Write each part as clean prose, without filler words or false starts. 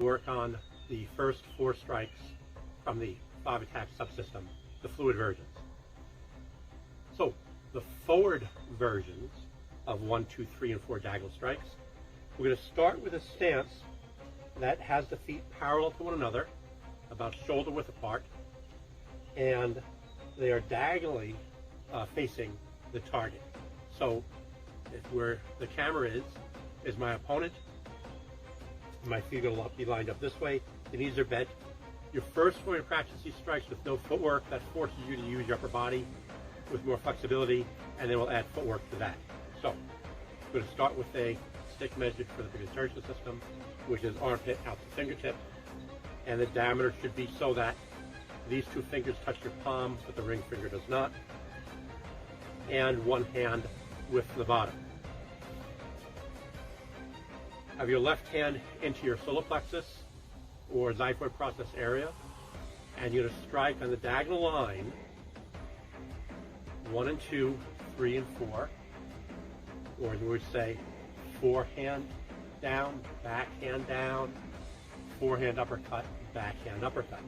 work on the first 4 strikes from the 5 attack subsystem, the fluid versions. So the forward versions of 1, 2, 3, and 4 diagonal strikes, we're going to start with a stance that has the feet parallel to one another, about shoulder width apart, and they are diagonally facing the target. So if where the camera is my opponent, my feet will be lined up this way, the knees are bent. You're first going to practice these strikes with no footwork. That forces you to use your upper body with more flexibility, and then we'll add footwork to that. So we're going to start with a stick measured for the big insertion system, which is armpit out to fingertip, and the diameter should be so that these 2 fingers touch your palm, but the ring finger does not, and one hand with the bottom. Have your left hand into your solar plexus or xiphoid process area, and you're going to strike on the diagonal line 1 and 2, 3 and 4, or you would say forehand down, backhand down, forehand uppercut, backhand uppercut.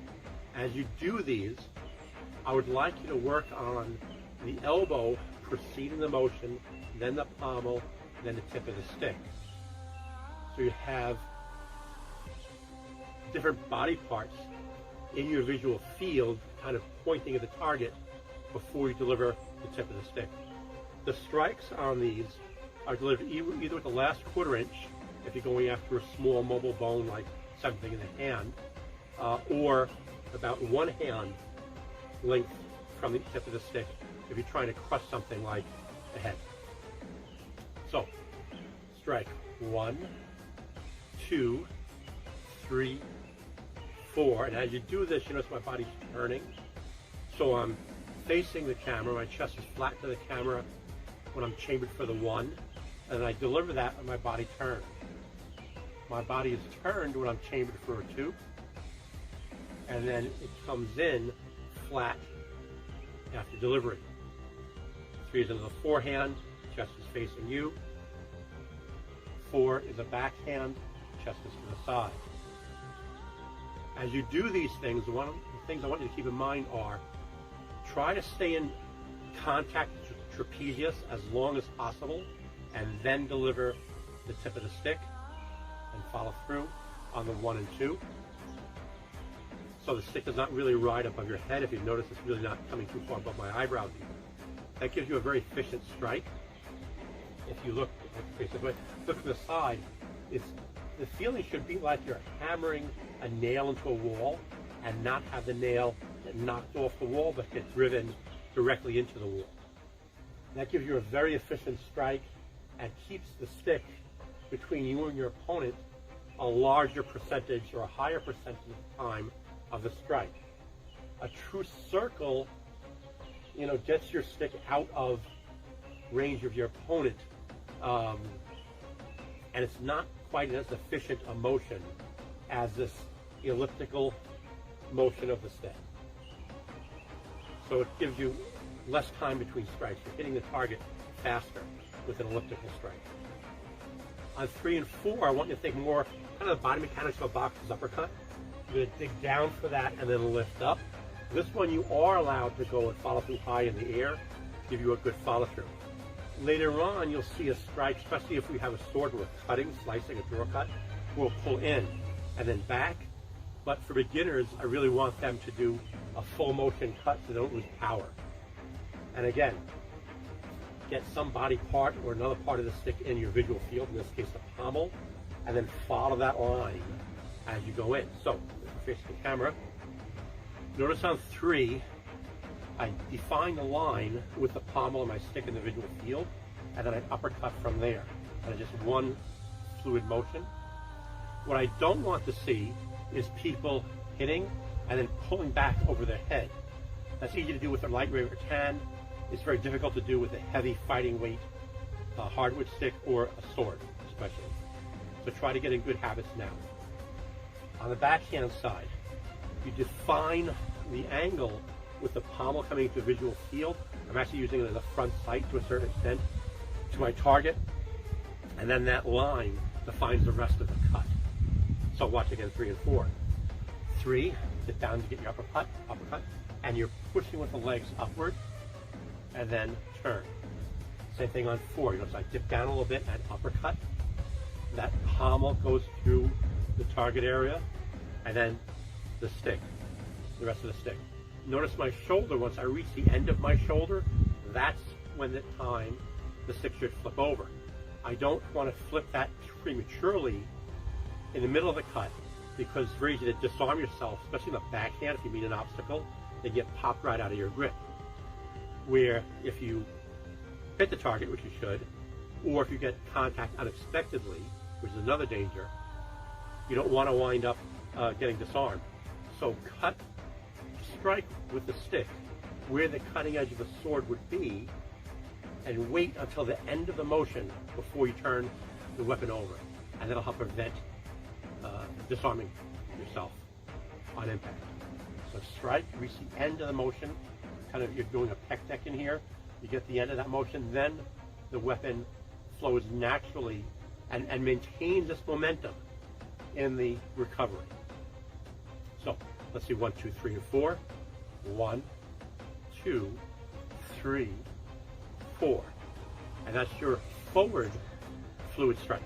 As you do these, I would like you to work on the elbow preceding the motion, then the pommel, then the tip of the stick. So you have different body parts in your visual field kind of pointing at the target before you deliver the tip of the stick. The strikes on these are delivered either with the last 1/4 inch, if you're going after a small mobile bone like something in the hand, or about 1 hand length from the tip of the stick if you're trying to crush something like a head. So, strike 1, 2, 3, 4, and as you do this, you notice my body's turning. So I'm facing the camera, my chest is flat to the camera when I'm chambered for the 1, and I deliver that when my body turns. My body is turned when I'm chambered for a 2, and then it comes in flat after delivery. 3 is into the forehand, chest is facing you. 4 is a backhand, chest is to the side. As you do these things, one of the things I want you to keep in mind are try to stay in contact with the trapezius as long as possible, and then deliver the tip of the stick and follow through on the 1 and 2. So the stick does not really ride above your head. If you notice, it's really not coming too far above my eyebrows either. That gives you a very efficient strike. If you look from the side, the feeling should be like you're hammering a nail into a wall and not have the nail get knocked off the wall but get driven directly into the wall. That gives you a very efficient strike and keeps the stick between you and your opponent a larger percentage or a higher percentage of the time of the strike. A true circle, gets your stick out of range of your opponent, and it's not quite as efficient a motion as this elliptical motion of the stick. So it gives you less time between strikes. You're hitting the target faster with an elliptical strike. On 3 and 4, I want you to think more kind of the body mechanics of a boxer's uppercut. You're going to dig down for that and then lift up. This one you are allowed to go and follow through high in the air, give you a good follow through. Later on, you'll see a strike, especially if we have a sword with cutting, slicing, a draw cut, we'll pull in and then back. But for beginners, I really want them to do a full motion cut so they don't lose power. And again, get some body part or another part of the stick in your visual field, in this case the pommel, and then follow that line as you go in. So, face the camera. Notice on 3, I define the line with the pommel of my stick in the visual field, and then I uppercut from there. And just one fluid motion. What I don't want to see is people hitting and then pulling back over their head. That's easy to do with a lightweight rattan. It's very difficult to do with a heavy fighting weight hardwood stick or a sword, especially. So try to get in good habits now. On the backhand side, you define the angle with the pommel coming into a visual field. I'm actually using it as a front sight to a certain extent to my target, and then that line defines the rest of the cut. So watch again 3 and 4. 3, sit down to get your uppercut, and you're pushing with the legs upward, and then turn. Same thing on 4. You notice I dip down a little bit and uppercut. That pommel goes through the target area, and then the stick, the rest of the stick. Notice my shoulder, once I reach the end of my shoulder, that's when the time the stick should flip over. I don't want to flip that prematurely in the middle of the cut, because it's very easy to disarm yourself, especially in the backhand if you meet an obstacle, they get popped right out of your grip. Where if you hit the target, which you should, or if you get contact unexpectedly, which is another danger, you don't want to wind up getting disarmed. So strike with the stick where the cutting edge of the sword would be, and wait until the end of the motion before you turn the weapon over. And that'll help prevent disarming yourself on impact. So strike, reach the end of the motion, kind of you're doing a pec deck in here, you get the end of that motion, then the weapon flows naturally and maintains this momentum in the recovery. So let's see 1, 2, 3, and 4. 1, 2, 3, 4. And that's your forward fluid strikes.